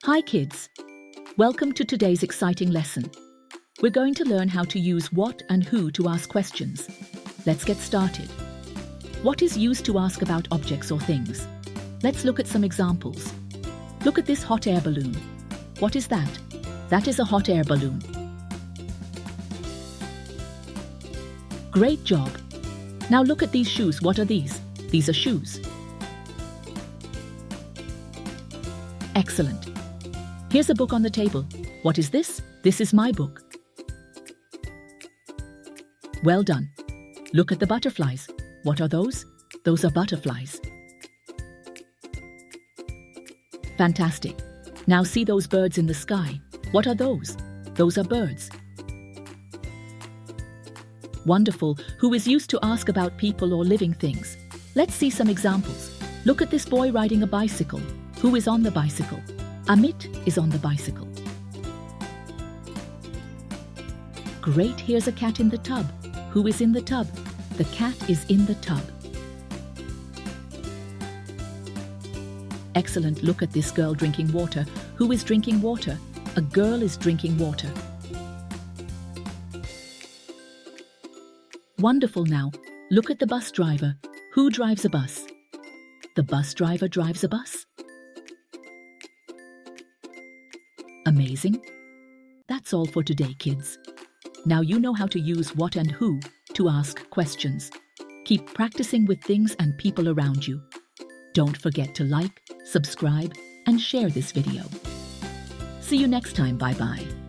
Hi kids, welcome to today's exciting lesson. We're going to learn how to use what and who to ask questions. Let's get started. What is used to ask about objects or things? Let's look at some examples. Look at this hot air balloon. What is that? That is a hot air balloon. Great job. Now look at these shoes. What are these? These are shoes. Excellent. Here's a book on the table. What is this? This is my book. Well done. Look at the butterflies. What are those? Those are butterflies. Fantastic. Now see those birds in the sky. What are those? Those are birds. Wonderful. Who is used to ask about people or living things? Let's see some examples. Look at this boy riding a bicycle. Who is on the bicycle? Amit is on the bicycle. Great, here's a cat in the tub. Who is in the tub? The cat is in the tub. Excellent, look at this girl drinking water. Who is drinking water? A girl is drinking water. Wonderful, now look at the bus driver. Who drives a bus? The bus driver drives a bus. Amazing. That's all for today, kids. Now you know how to use what and who to ask questions. Keep practicing with things and people around you. Don't forget to like, subscribe, and share this video. See you next time. Bye-bye.